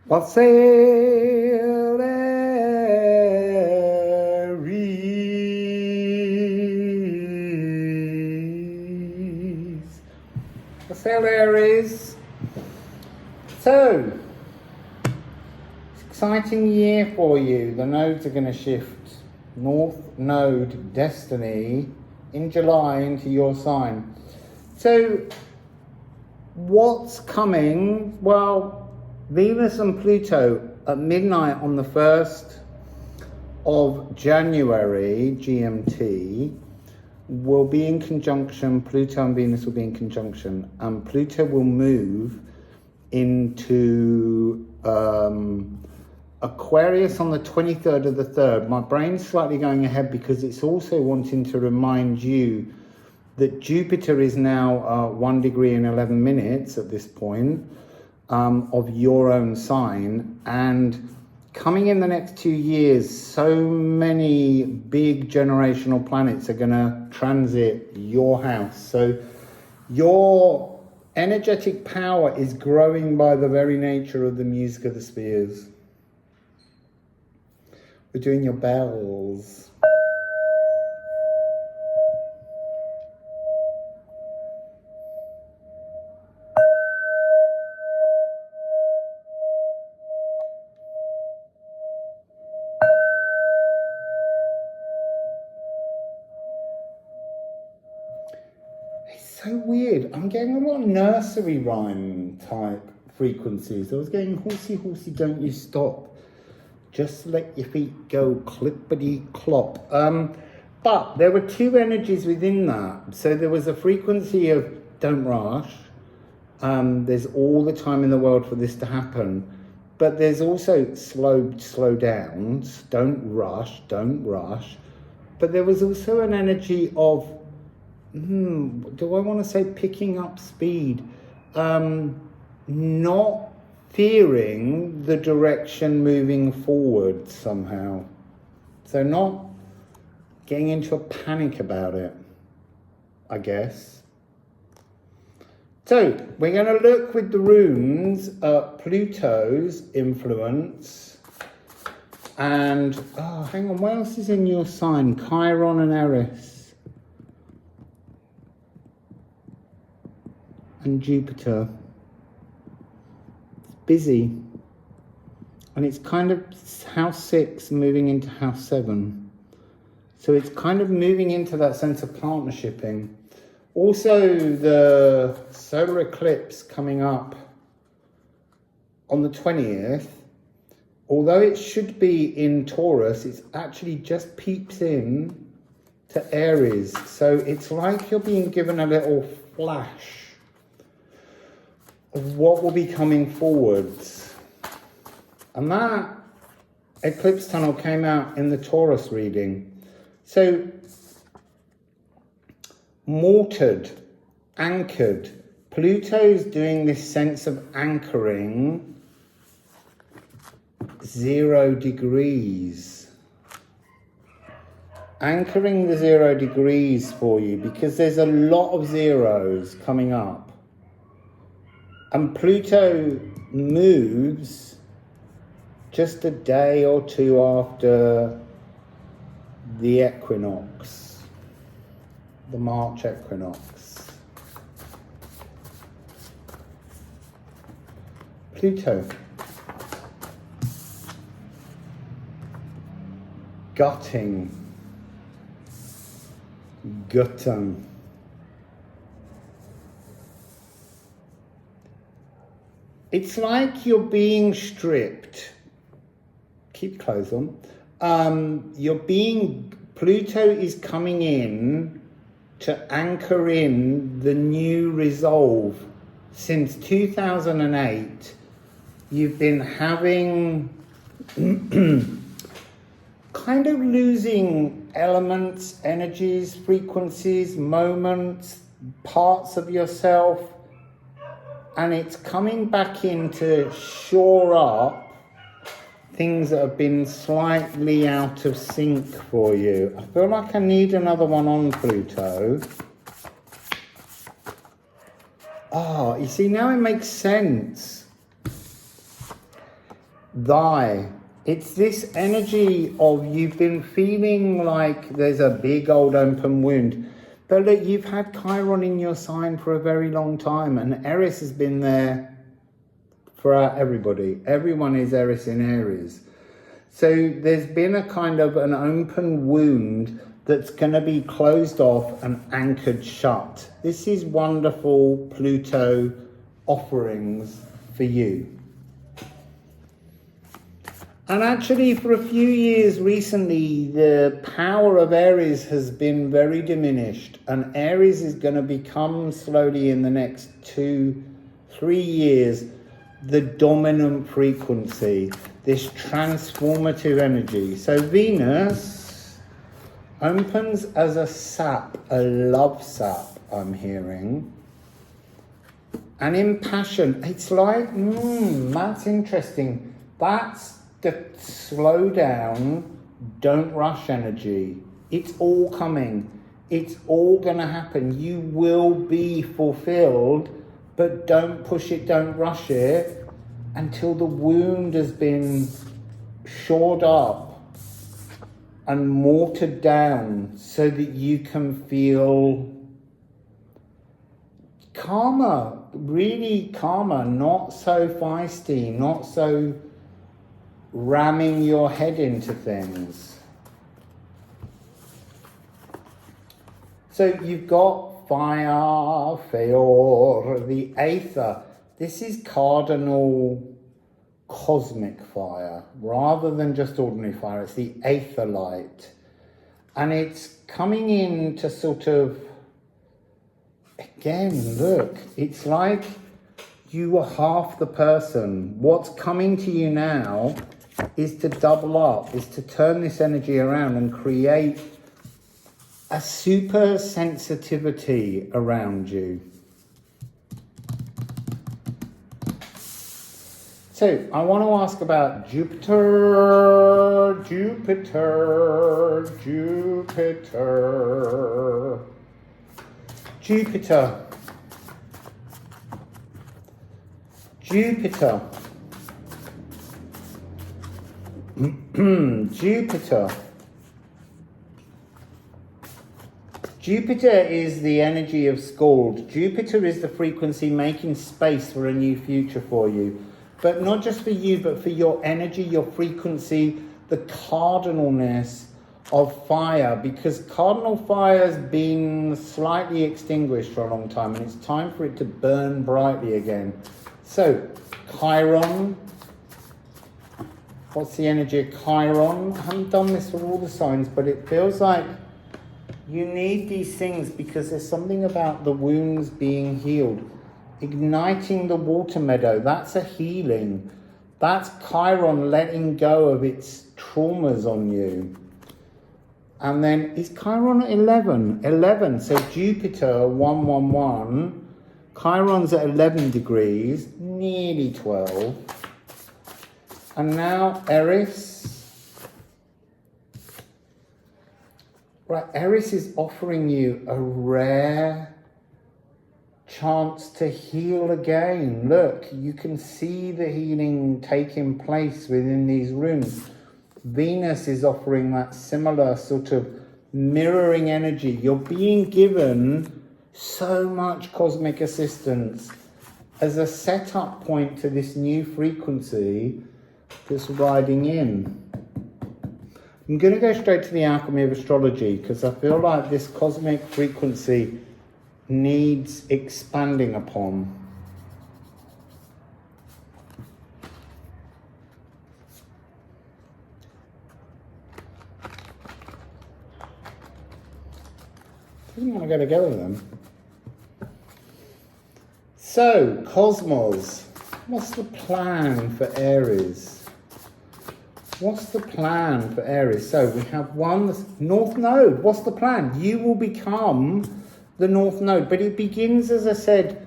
Wassail, Aries. Wassail, Aries. So, it's an exciting year for you. The nodes are going to shift. North Node Destiny in July into your sign. So, what's coming? Well, Venus and Pluto at midnight on the 1st of January, GMT, will be in conjunction. Pluto and Venus will be in conjunction. And Pluto will move into Aquarius on the 23rd of the 3rd. My brain's slightly going ahead because it's also wanting to remind you that Jupiter is now 1 degree and 11 minutes at this point of your own sign, and coming in the next 2 years, so many big generational planets are going to transit your house. So your energetic power is growing by the very nature of the music of the spheres. We're doing your bells. So weird. I'm getting a lot of nursery rhyme type frequencies. I was getting horsey, horsey, don't you stop. Just let your feet go clippity clop. But there were two energies within that. So there was a frequency of don't rush. There's all the time in the world for this to happen. But there's also slow downs. Don't rush. But there was also an energy of do I want to say picking up speed? Not fearing the direction moving forward somehow. So not getting into a panic about it, I guess. So we're going to look with the runes at Pluto's influence. And, hang on, what else is in your sign? Chiron and Aries. And Jupiter. It's busy, and it's kind of house 6 moving into house 7, so it's kind of moving into that sense of partnershiping. Also, the solar eclipse coming up on the 20th, although it should be in Taurus, it's actually just peeps in to Aries, so it's like you're being given a little flash of what will be coming forwards. And that eclipse tunnel came out in the Taurus reading. So, mortared, anchored. Pluto's doing this sense of anchoring 0 degrees. Anchoring the 0 degrees for you because there's a lot of zeros coming up. And Pluto moves just a day or two after the equinox, the March equinox. Pluto. Gutting. It's like you're being stripped. Keep clothes on. Pluto is coming in to anchor in the new resolve. Since 2008, you've been having kind of losing elements, energies, frequencies, moments, parts of yourself. And it's coming back in to shore up things that have been slightly out of sync for you. I feel like I need another one on Pluto. You see, now it makes sense. thy. It's this energy of you've been feeling like there's a big old open wound. But look, you've had Chiron in your sign for a very long time, and Aries has been there for everybody. Everyone is Aries in Aries. So there's been a kind of an open wound that's going to be closed off and anchored shut. This is wonderful Pluto offerings for you. And actually, for a few years recently, the power of Aries has been very diminished. And Aries is going to become slowly in the next 2-3 years the dominant frequency, this transformative energy. So Venus opens as a sap, a love sap, I'm hearing. And in passion, it's like, that's interesting. That's the slow down, don't rush energy. It's all coming. It's all going to happen. You will be fulfilled, but don't push it, don't rush it until the wound has been shored up and mortared down so that you can feel calmer, really calmer, not so feisty, not so ramming your head into things. So you've got fire, feor, the aether. This is cardinal cosmic fire, rather than just ordinary fire. It's the aether light. And it's coming in to sort of, again, look, it's like you are half the person. What's coming to you now is to double up, is to turn this energy around and create a super sensitivity around you. So I want to ask about Jupiter. Jupiter. Jupiter is the energy of Scald. Jupiter is the frequency making space for a new future for you. But not just for you, but for your energy, your frequency, the cardinalness of fire. Because cardinal fire has been slightly extinguished for a long time, and it's time for it to burn brightly again. So, Chiron. What's the energy of Chiron? I haven't done this for all the signs, but it feels like you need these things because there's something about the wounds being healed. Igniting the water meadow, that's a healing. That's Chiron letting go of its traumas on you. And then, is Chiron at 11? 11, so Jupiter, 111. Chiron's at 11 degrees, nearly 12. And now Aries. Right, Aries is offering you a rare chance to heal again. Look, you can see the healing taking place within these rooms. Venus is offering that similar sort of mirroring energy. You're being given so much cosmic assistance as a setup point to this new frequency that's riding in. I'm going to go straight to the Alchemy of Astrology because I feel like this cosmic frequency needs expanding upon. Doesn't want to go together then. So, Cosmos, what's the plan for Aries? What's the plan for Aries? So we have one, North Node. What's the plan? You will become the North Node, but it begins, as I said,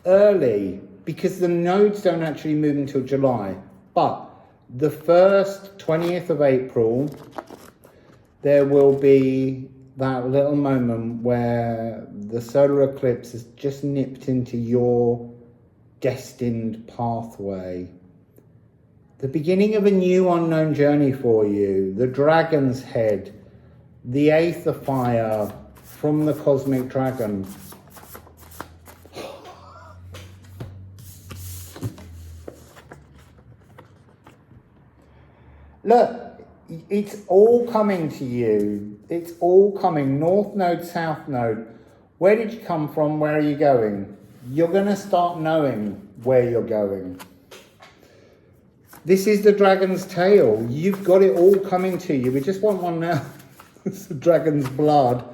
early because the nodes don't actually move until July. But the first 20th of April, there will be that little moment where the solar eclipse has just nipped into your destined pathway. The beginning of a new unknown journey for you. The dragon's head. The aether fire from the cosmic dragon. Look, it's all coming to you. It's all coming. North node, south node. Where did you come from? Where are you going? You're going to start knowing where you're going. This is the dragon's tail. You've got it all coming to you. We just want one now. It's the dragon's blood.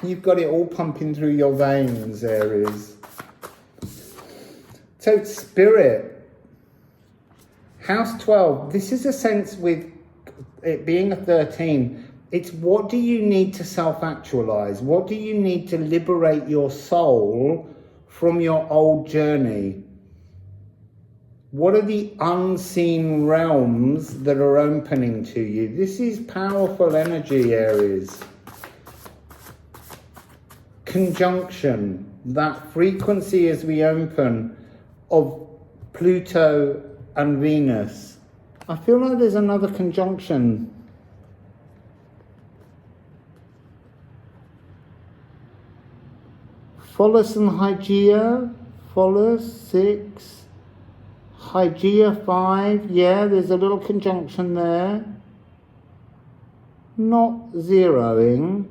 You've got it all pumping through your veins, Aries. So, spirit. House 12, this is a sense with it being a 13, it's what do you need to self-actualize? What do you need to liberate your soul from your old journey? What are the unseen realms that are opening to you? This is powerful energy, Aries. Conjunction, that frequency as we open of Pluto and Venus. I feel like there's another conjunction. Phallus and Hygeia. Phallus 6. Hygeia 5. Yeah, there's a little conjunction there. Not zeroing.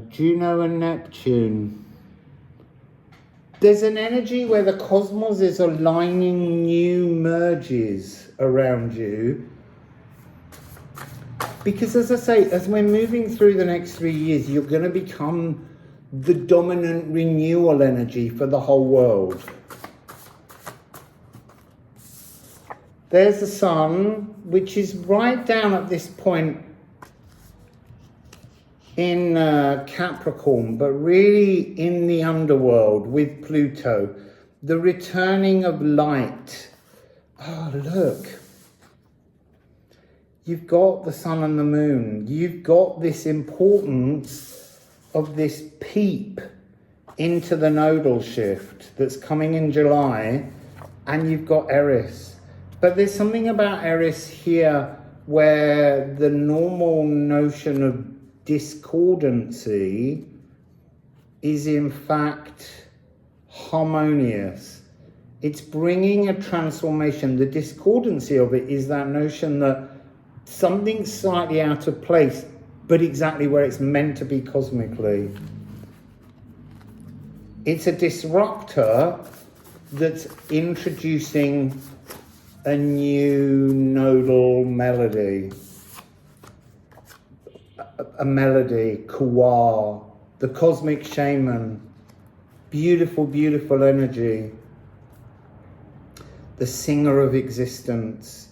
Juno and Neptune. There's an energy where the cosmos is aligning new merges around you. Because as I say, as we're moving through the next 3 years, you're going to become the dominant renewal energy for the whole world. There's the sun, which is right down at this point in Capricorn, but really in the underworld with Pluto. The returning of light. Oh, look. You've got the sun and the moon. You've got this importance of this peep into the nodal shift that's coming in July, and you've got Aries. But there's something about Aries here where the normal notion of discordancy is in fact harmonious. It's bringing a transformation. The discordancy of it is that notion that something's slightly out of place, but exactly where it's meant to be cosmically. It's a disruptor that's introducing a new nodal melody. A melody, Kuwa, the cosmic shaman. Beautiful, beautiful energy. The singer of existence.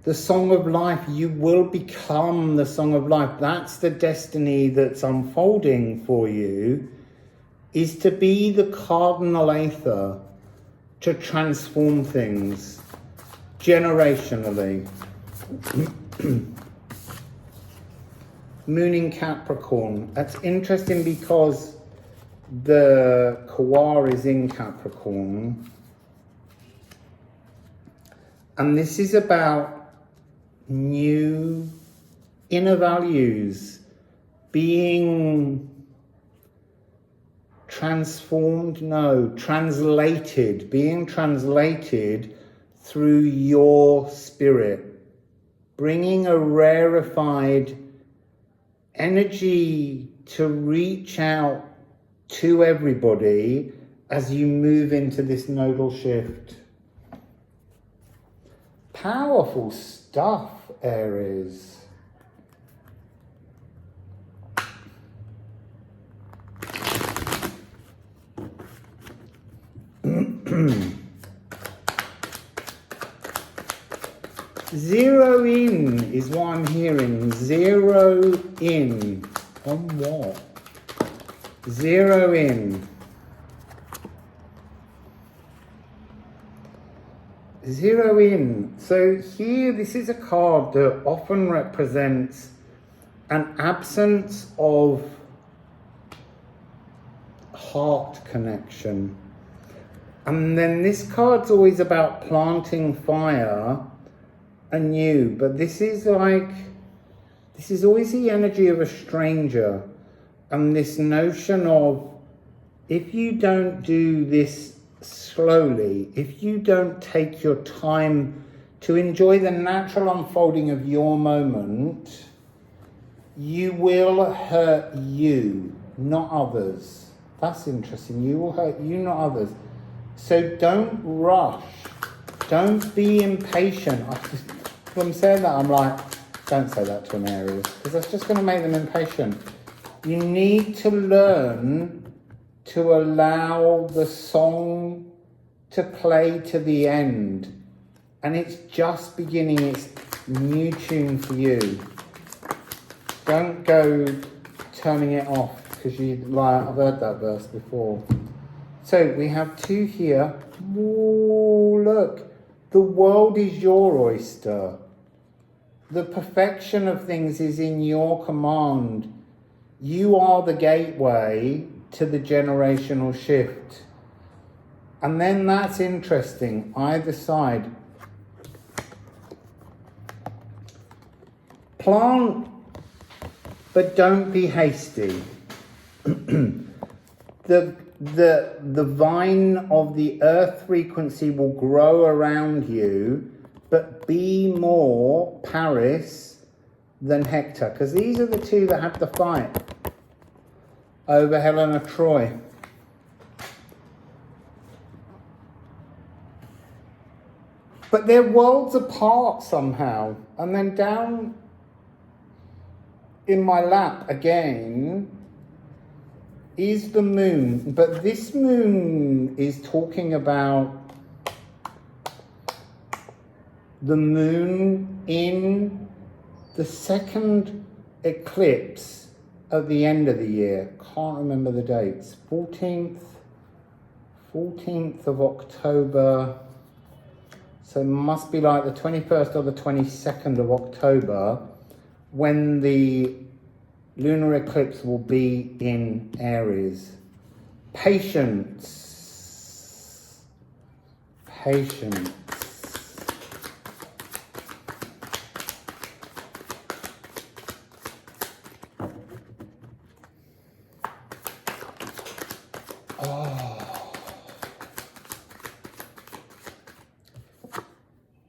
The song of life. You will become the song of life. That's the destiny that's unfolding for you, is to be the cardinal aether, to transform things generationally. Moon in Capricorn. That's interesting because the Kuwa is in Capricorn. And this is about new inner values being transformed, translated, being translated through your spirit, bringing a rarefied energy to reach out to everybody as you move into this nodal shift. Powerful stuff, Aries. Zero in is what I'm hearing. Zero in. On what? Zero in. zero in. So here, this is a card that often represents an absence of heart connection. And then this card's always about planting fire anew, but this is always the energy of a stranger, and this notion of, if you don't do this slowly, if you don't take your time to enjoy the natural unfolding of your moment, you will hurt you, not others. That's interesting. You will hurt you, not others. So don't rush. Don't be impatient. When I'm saying that, I'm like, don't say that to an Aries, because that's just going to make them impatient. You need to learn to allow the song to play to the end. And it's just beginning its new tune for you. Don't go turning it off, because I've heard that verse before. So we have 2 here. Ooh, look. The world is your oyster. The perfection of things is in your command. You are the gateway to the generational shift. And then that's interesting, either side. Plant, but don't be hasty. The vine of the earth frequency will grow around you, but be more Paris than Hector, because these are the 2 that have the fight over Helena Troy. But they're worlds apart somehow. And then down in my lap again is the moon, but this moon is talking about the moon in the second eclipse at the end of the year. Can't remember the dates. 14th of October. So it must be like the 21st or the 22nd of October, when the lunar eclipse will be in Aries. Patience. Patience.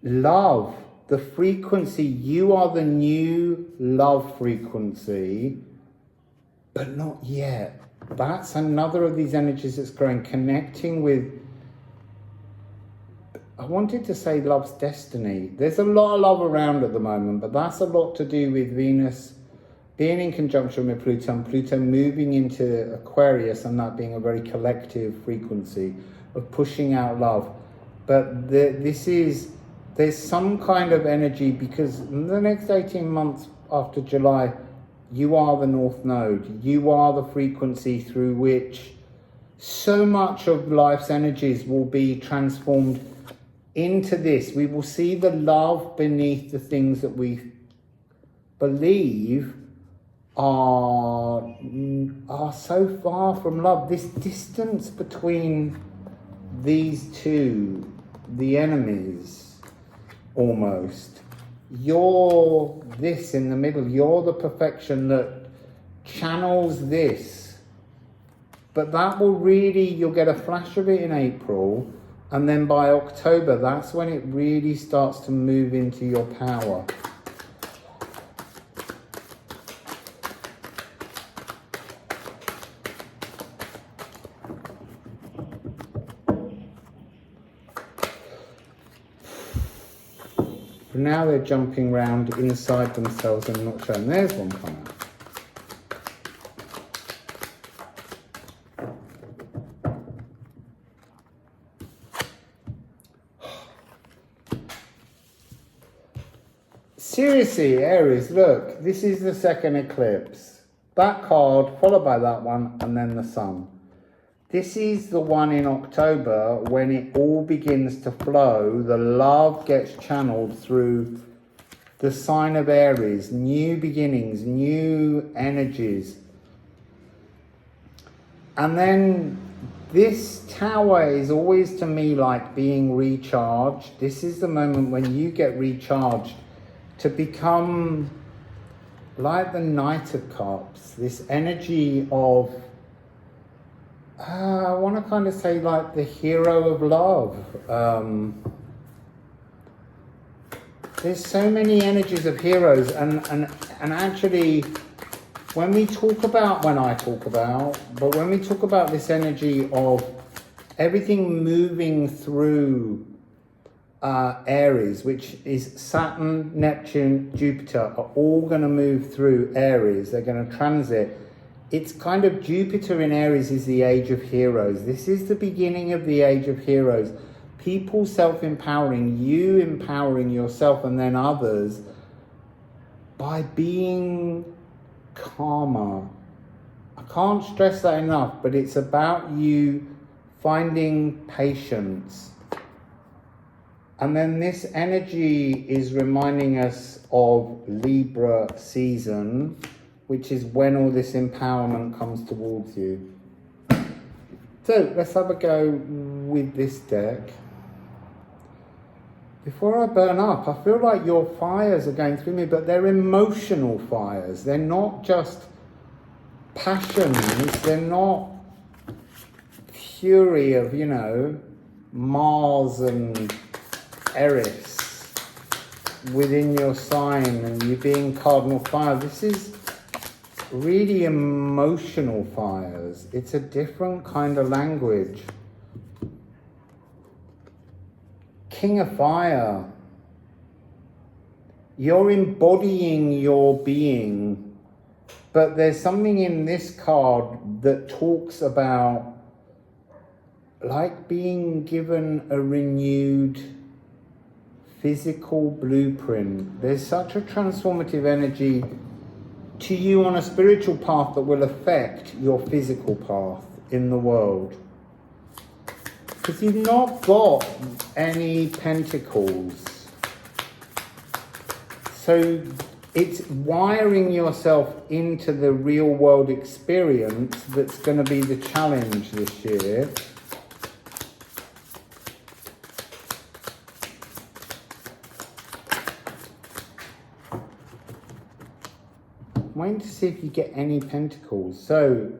Love, the frequency, you are the new love frequency, but not yet. That's another of these energies that's growing, connecting with, I wanted to say love's destiny. There's a lot of love around at the moment, but that's a lot to do with Venus being in conjunction with Pluto, and Pluto moving into Aquarius, and that being a very collective frequency of pushing out love. But there's some kind of energy, because in the next 18 months after July, you are the North Node. You are the frequency through which so much of life's energies will be transformed into this. We will see the love beneath the things that we believe are so far from love. This distance between these two, the enemies, almost. You're this in the middle. You're the perfection that channels this. But that will really, you'll get a flash of it in April, and then by October, that's when it really starts to move into your power. Now they're jumping around inside themselves and not showing. There's one coming out. Seriously, Aries, look, this is the second eclipse. That card, followed by that one, and then the sun. this is the one in October when it all begins to flow. The love gets channeled through the sign of Aries, new beginnings, new energies. And then this tower is always to me like being recharged. This is the moment when you get recharged to become like the Knight of Cups, this energy of, I want to kind of say like the hero of love. There's so many energies of heroes, and actually when I talk about this energy of everything moving through Aries, which is Saturn, Neptune, Jupiter, are all going to move through Aries. They're going to transit. It's kind of Jupiter in Aries is the age of heroes. This is the beginning of the age of heroes. People self-empowering, you empowering yourself and then others by being calmer. I can't stress that enough, but it's about you finding patience. And then this energy is reminding us of Libra season, which is when all this empowerment comes towards you. So let's have a go with this deck. Before I burn up, I feel like your fires are going through me, but they're emotional fires. They're not just passions. They're not fury of, you know, Mars and Aries within your sign and you being cardinal fire. This is really emotional fires. It's a different kind of language. King of Fire. You're embodying your being, but there's something in this card that talks about like being given a renewed physical blueprint. There's such a transformative energy to you on a spiritual path that will affect your physical path in the world. Because you've not got any pentacles. So it's wiring yourself into the real world experience that's going to be the challenge this year. I'm waiting to see if you get any pentacles. So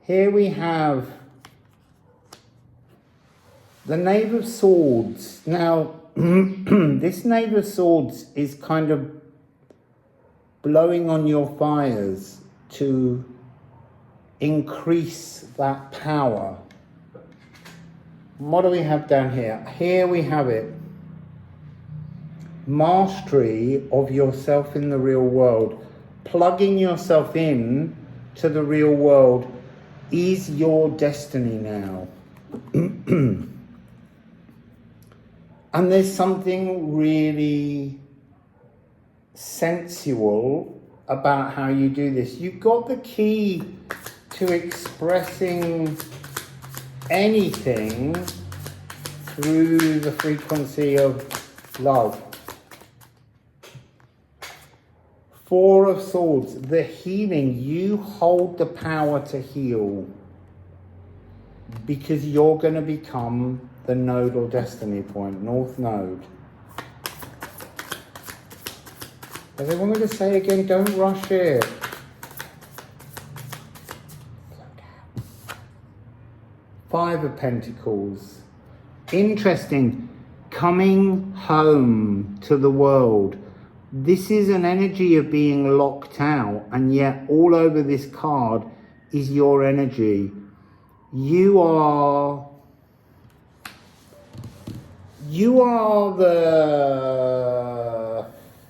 here we have the Knave of Swords. Now, this Knave of Swords is kind of blowing on your fires to increase that power. What do we have down here? Here we have it. Mastery of yourself in the real world. Plugging yourself in to the real world is your destiny now. And there's something really sensual about how you do this. You've got the key to expressing anything through the frequency of love. Four of Swords, the healing. You hold the power to heal because you're going to become the nodal destiny point, North Node. As I wanted to say again, don't rush it. Five of Pentacles. Interesting. Coming home to the world. This is an energy of being locked out, and yet all over this card is your energy. You are the,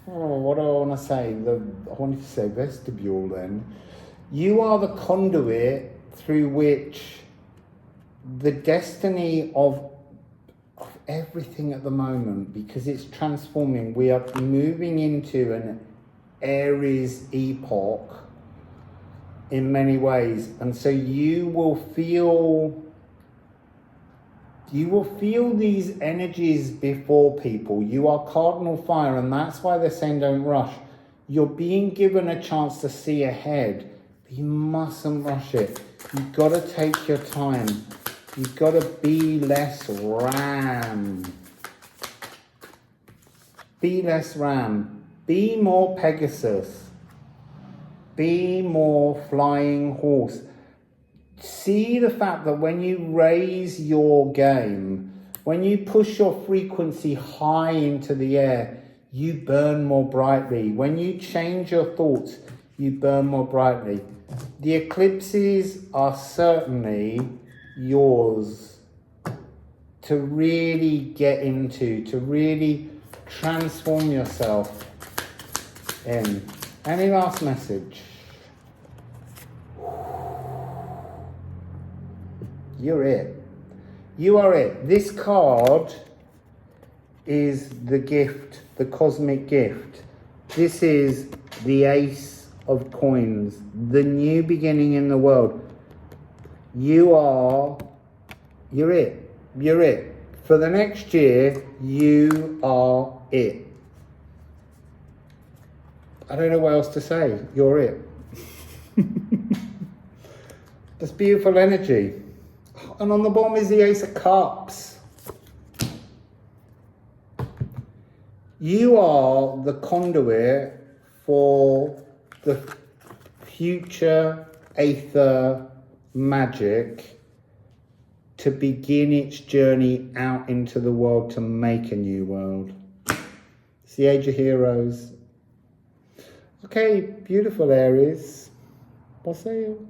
what do I want to say? I wanted to say vestibule then. You are the conduit through which the destiny of everything at the moment, because it's transforming. We are moving into an Aries epoch in many ways. And so you will feel these energies before people. You are cardinal fire, and that's why they're saying don't rush. You're being given a chance to see ahead, but you mustn't rush it. You've got to take your time. You've got to be less ram. Be less ram. Be more Pegasus. Be more flying horse. See the fact that when you raise your game, when you push your frequency high into the air, you burn more brightly. When you change your thoughts, you burn more brightly. The eclipses are certainly yours to really get into, to really transform yourself in. Any last message? You're it. You are it. This card is the gift, the cosmic gift. This is the Ace of Coins, the new beginning in the world. You're it. You're it. For the next year, you are it. I don't know what else to say. You're it. That's beautiful energy. And on the bottom is the Ace of Cups. You are the conduit for the future Aether magic to begin its journey out into the world to make a new world. It's the Age of Heroes. Okay, beautiful Aries. Wassail.